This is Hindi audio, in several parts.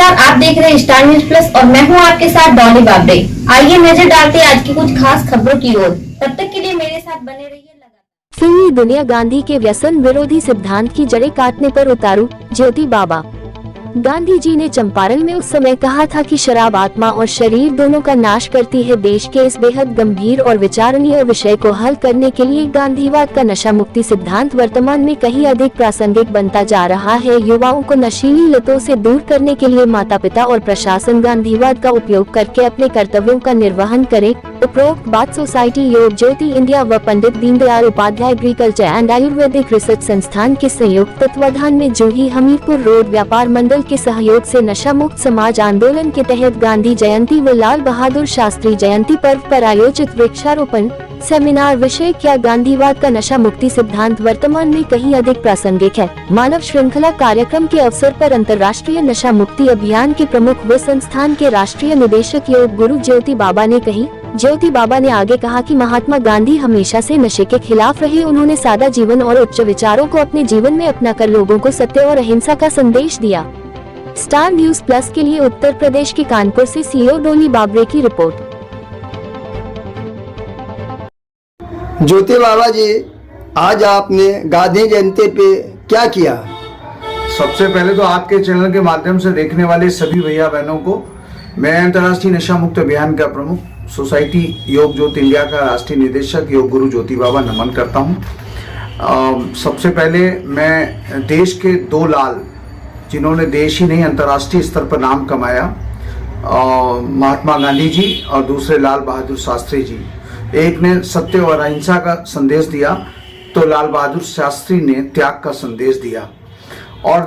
नमस्कार, आप देख रहे हैं स्टार न्यूज प्लस और मैं हूं आपके साथ डॉली बाबरे। आइए नजर डालते हैं आज की कुछ खास खबरों की ओर। तब तक के लिए मेरे साथ बने रहिए। फिल्मी दुनिया गांधी के व्यसन विरोधी सिद्धांत की जड़ें काटने पर उतारू, ज्योति बाबा। गांधी जी ने चंपारण में उस समय कहा था कि शराब आत्मा और शरीर दोनों का नाश करती है। देश के इस बेहद गंभीर और विचारणीय विषय को हल करने के लिए गांधीवाद का नशा मुक्ति सिद्धांत वर्तमान में कहीं अधिक प्रासंगिक बनता जा रहा है। युवाओं को नशीली लतों से दूर करने के लिए माता पिता और प्रशासन गांधीवाद का उपयोग करके अपने कर्तव्यों का निर्वहन करे। उपरोक्त बात सोसाइटी योग ज्योति इंडिया व Pandit Deendayal Upadhyay agriculture and ayurvedic research संस्थान के संयुक्त तत्वाधान में जूही हमीरपुर रोड व्यापार मंडल के सहयोग से नशा मुक्त समाज आंदोलन के तहत गांधी जयंती व लाल बहादुर शास्त्री जयंती पर्व पर आयोजित वृक्षारोपण सेमिनार विषय क्या गांधीवाद का नशा मुक्ति सिद्धांत वर्तमान में कहीं अधिक प्रासंगिक है। मानव श्रृंखला कार्यक्रम के अवसर पर अंतर्राष्ट्रीय नशा मुक्ति अभियान के प्रमुख व संस्थान के राष्ट्रीय निदेशक योग गुरु ज्योति बाबा ने कही। ज्योति बाबा ने आगे कहा कि महात्मा गांधी हमेशा से नशे के खिलाफ रहे। उन्होंने सादा जीवन और उच्च विचारों को अपने जीवन में अपनाकर लोगों को सत्य और अहिंसा का संदेश दिया। स्टार न्यूज प्लस के लिए उत्तर प्रदेश के कानपुर से सीओ डोली बाबरे की रिपोर्ट। ज्योति बाबा जी, आज आपने गांधी जयंती पे क्या किया? सबसे पहले तो आपके चैनल के माध्यम से देखने वाले सभी भैया बहनों को मैं अंतर्राष्ट्रीय नशा मुक्त अभियान का प्रमुख सोसाइटी योग ज्योति इंडिया का राष्ट्रीय निदेशक योग गुरु ज्योति बाबा नमन करता हूं। सबसे पहले मैं देश के दो लाल जिन्होंने देश ही नहीं अंतर्राष्ट्रीय स्तर पर नाम कमाया, महात्मा गांधी जी और दूसरे लाल बहादुर शास्त्री जी। एक ने सत्य और अहिंसा का संदेश दिया तो लाल बहादुर शास्त्री ने त्याग का संदेश दिया और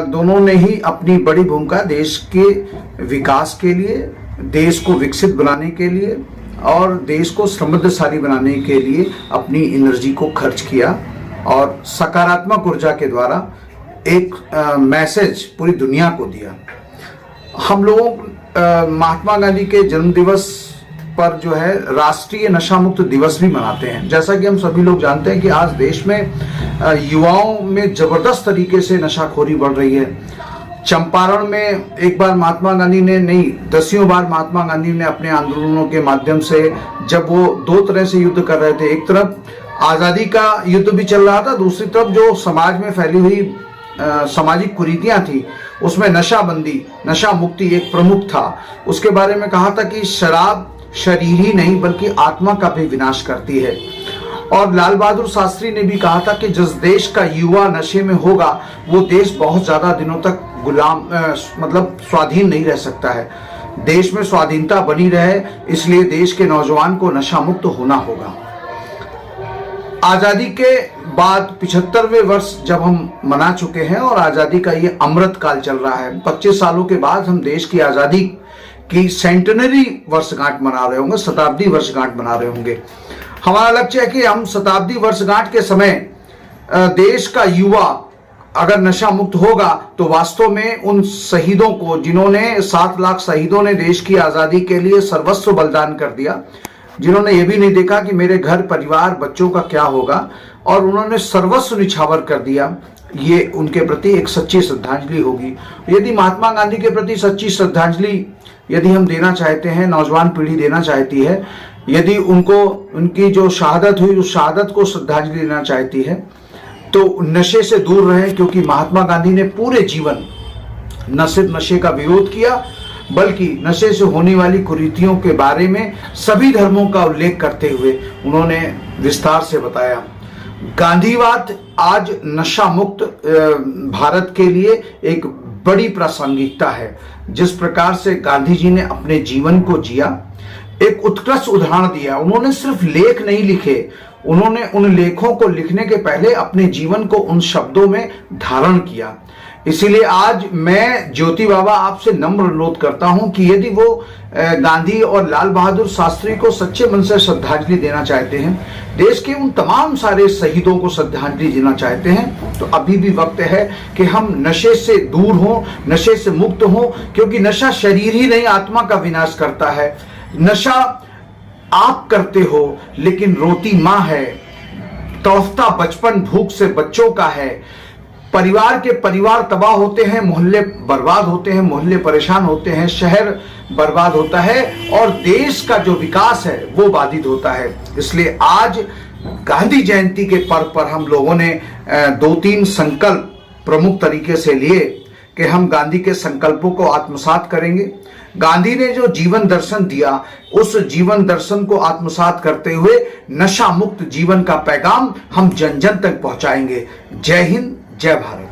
दोनों ने ही अपनी बड़ी भूमिका देश के विकास के लिए, देश को विकसित बनाने के लिए और देश को समृद्धशाली बनाने के लिए अपनी एनर्जी को खर्च किया और सकारात्मक ऊर्जा के द्वारा एक मैसेज पूरी दुनिया को दिया। हम लोग महात्मा गांधी के जन्म दिवस पर जो है राष्ट्रीय नशा मुक्त दिवस भी मनाते हैं। जैसा कि हम सभी लोग जानते हैं कि आज देश में युवाओं में जबरदस्त तरीके से नशाखोरी बढ़ रही है। चंपारण में एक बार महात्मा गांधी ने नहीं, दसियों बार महात्मा गांधी ने अपने आंदोलनों के माध्यम से, जब वो दो तरह से युद्ध कर रहे थे, एक तरफ आजादी का युद्ध भी चल रहा था, दूसरी तरफ जो समाज में फैली हुई सामाजिक कुरीतियां थी उसमें नशाबंदी, नशा मुक्ति एक प्रमुख था। उसके बारे में कहा था कि शराब शरीर ही नहीं बल्कि आत्मा का भी विनाश करती है। और लाल बहादुर शास्त्री ने भी कहा था कि जिस देश का युवा नशे में होगा वो देश बहुत ज्यादा दिनों तक गुलाम मतलब स्वाधीन नहीं रह सकता है। देश में स्वाधीनता बनी रहे इसलिए देश के नौजवान को नशा मुक्त होना होगा। आजादी के बाद 75वें वर्ष जब हम मना चुके हैं और आजादी का ये अमृत काल चल रहा है, 25 सालों के बाद हम देश की आजादी की सेंटेनरी वर्षगांठ मना रहे होंगे, शताब्दी वर्षगांठ मना रहे होंगे। हमारा लक्ष्य है कि हम शताब्दी वर्षगांठ के समय देश का युवा अगर नशा मुक्त होगा तो वास्तव में उन शहीदों को, जिन्होंने 7 लाख शहीदों ने देश की आजादी के लिए सर्वस्व बलिदान कर दिया, जिन्होंने ये भी नहीं देखा कि मेरे घर परिवार बच्चों का क्या होगा और उन्होंने सर्वस्व निछावर कर दिया, ये उनके प्रति एक सच्ची श्रद्धांजलि होगी। यदि महात्मा गांधी के प्रति सच्ची श्रद्धांजलि यदि हम देना चाहते हैं, नौजवान पीढ़ी देना चाहती है, यदि उनको उनकी जो शहादत हुई उस शहादत को श्रद्धांजलि देना चाहती है तो नशे से दूर रहें, क्योंकि महात्मा गांधी ने पूरे जीवन न सिर्फ नशे का विरोध किया बल्कि नशे से होने वाली कुरीतियों के बारे में सभी धर्मों का उल्लेख करते हुए उन्होंने विस्तार से बताया। गांधीवाद आज नशा मुक्त भारत के लिए एक बड़ी प्रासंगिकता है। जिस प्रकार से गांधी जी ने अपने जीवन को जिया, एक उत्कृष्ट उदाहरण दिया। उन्होंने सिर्फ लेख नहीं लिखे, उन्होंने उन लेखों को लिखने के पहले अपने जीवन को उन शब्दों में धारण किया। इसीलिए आज मैं ज्योति बाबा आपसे नम्र अनुरोध करता हूं कि यदि वो गांधी और लाल बहादुर शास्त्री को सच्चे मन से श्रद्धांजलि देना चाहते हैं, देश के उन तमाम सारे शहीदों को श्रद्धांजलि देना चाहते हैं, तो अभी भी वक्त है कि हम नशे से दूर हों, नशे से मुक्त हों, क्योंकि नशा शरीर ही नहीं आत्मा का विनाश करता है। नशा आप करते हो लेकिन रोती माँ है, तड़फता बचपन भूख से बच्चों का है। परिवार के परिवार तबाह होते हैं, मोहल्ले बर्बाद होते हैं, मोहल्ले परेशान होते हैं, शहर बर्बाद होता है और देश का जो विकास है वो बाधित होता है। इसलिए आज गांधी जयंती के पर्व पर हम लोगों ने 2-3 संकल्प प्रमुख तरीके से लिए कि हम गांधी के संकल्पों को आत्मसात करेंगे। गांधी ने जो जीवन दर्शन दिया उस जीवन दर्शन को आत्मसात करते हुए नशा मुक्त जीवन का पैगाम हम जन जन तक पहुंचाएंगे। जय हिंद, जय भारत।